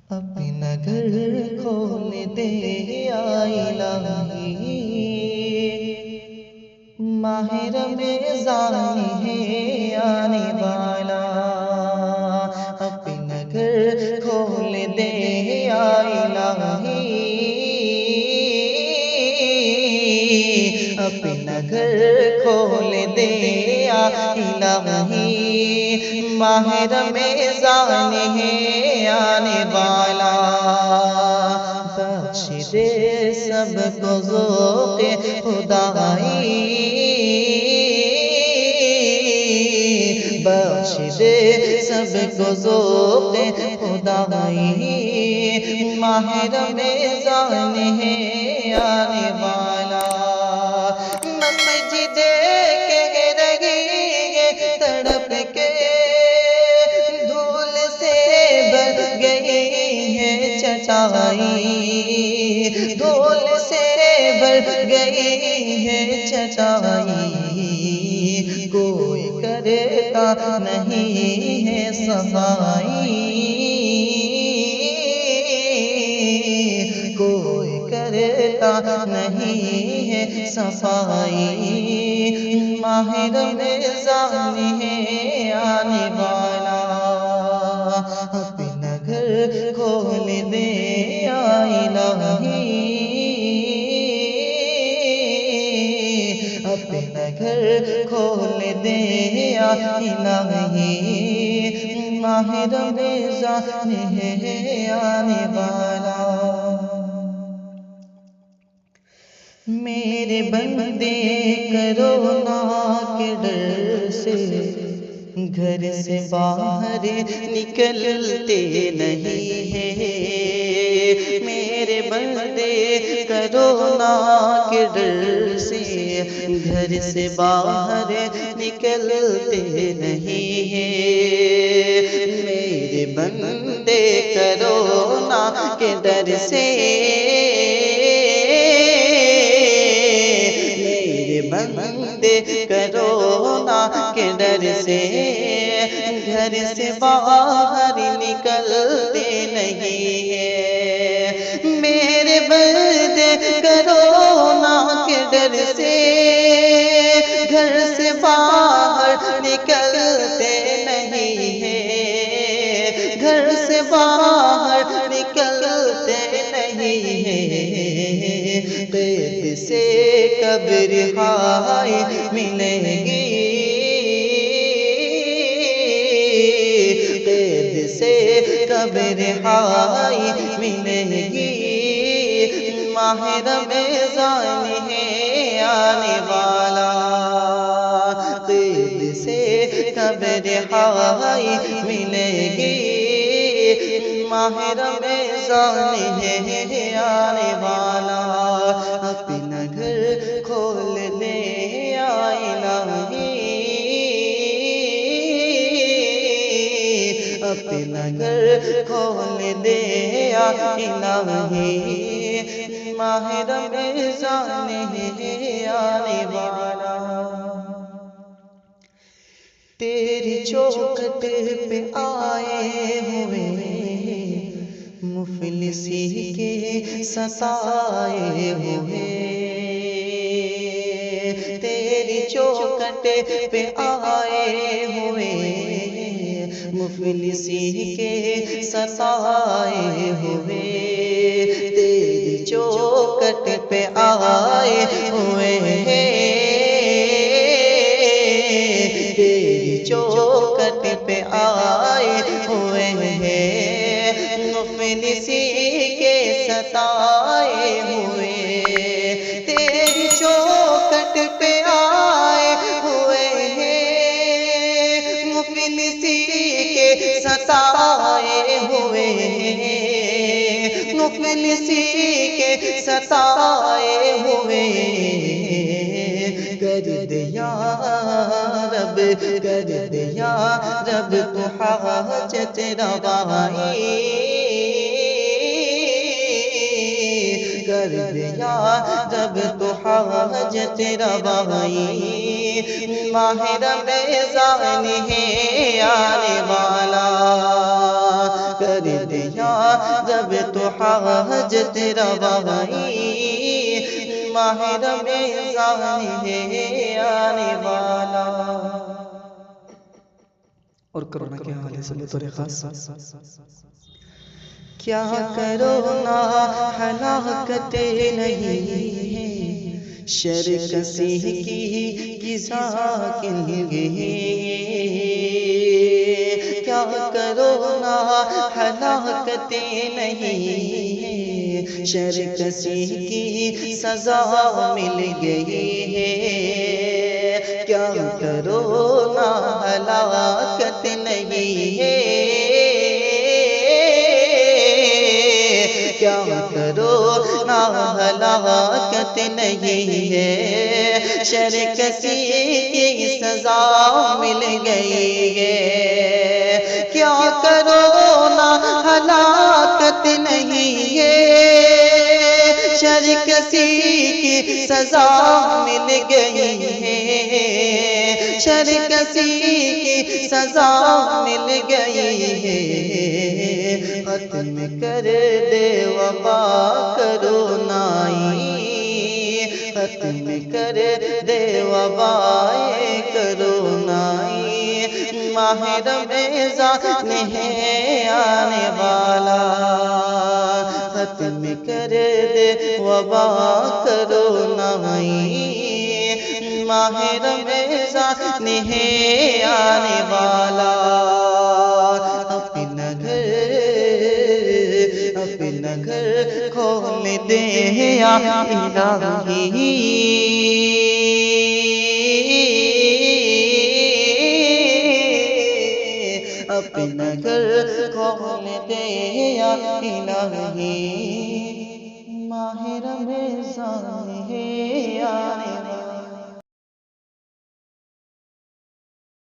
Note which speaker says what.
Speaker 1: اپنا گھر کھول دے یا الہی، ماہ رمضان ہے آنے والا۔ اپنا گھر کھول دے یا الہی، اپنا گھر کھول دے یا الہی، ماہ رمضان ہے آنے والا۔ بخش دے سب کو ذوق خدائی، بخش دے سب کو ذوق خدائی، ماہ رمضان ہے آنے والا۔ مسجد کے رہی تڑپ کے دھول سے بھر گئی ہے چٹائی، دھول سے بھر گئی ہے چٹائی، کوئی کرتا نہیں ہے صفائی، کوئی کرتا نہیں ہے صفائی، ماہ رمضان ہے آنے والا۔ اپنا گھر کھول دے یا الہی، اپنا گھر کھول دے یا الہی، ماہ رمضان ہے آنے والا۔ میرے بندے کرونا کے ڈر سے گھر سے باہر نکلتے نہیں ہیں، میرے بندے کرونا کے ڈر سے گھر سے باہر نکلتے نہیں ہیں، میرے بندے کرونا کے ڈر سے، بندے کرونا کے ڈر سے گھر سے باہر نکلتے نہیں ہیں، میرے بندے کرونا کے ڈر سے گھر سے باہر نکلتے نہیں ہیں، گھر سے باہر نکلتے نہیں ہیں، قید سے کب رہائی ملے گی، قید سے کب رہائی ملے گی، ماہ رمضان ہے آنے والا، قید سے کب رہائی ملے گی، ماہ رمضان ہے آنے والا۔ اپنا گھر کھول دے یا الہی، اپنا گھر کھول دے یا الہی، ماہ رمضان ہے آنے والا۔ تیری چوکھٹ پہ آئے ہوئے مفلسی کے ستائے ہوئے، تیری چوکھٹ پہ آئے ہوئے مفلسی کے ستائے ہوئے، تیری چوکھٹ پہ آئے ہوئے چوکھٹ پہ آئے ہوئے ہیں، مفلسی کے ستائے ہوئے، تیری چوکھٹ پہ آئے ہوئے ہیں، مفلسی کے ستائے ہوئے ہیں، مفلسی کے ستائے ہوئے، کر دے یا رب، کر دے یا رب تو حاجت روائی، کر دے یا رب تو حاجت روائی، ماہ رمضان ہے آنے والا، کر دے یا جب تو حاجت روائی ماہ رمضان ہے آنے والا. اور کرونا کے حوالے سے بطور خاص کیا کرونا ہلاکت نہیں ہے شر کسی کی ساکن ہے. کیا کرونا ہلاکت نہیں ہے شر کسی کی سزا مل گئی ہے. کیا کرونا ہلاکت نہیں ہے کیا کرونا ہلاکت نہیں ہے شر کسی کی سزا مل گئی ہے. کیا کرونا ہلاکت نہیں ہے شر کسی کی سزا مل گئی ہے شر کسی کی سزا مل گئی ہے. ختم کر دے وبا کرونائی ختم کر دے وبا کرونائی ماہ رمضان ہے آنے والا. ختم کر دے وبا کرونائی ماہ رمضان ہے آنے والا. اپنا گھر کھول دے یا الہی اپنا گھر کھول دے یا الہی ماہ رمضان ہے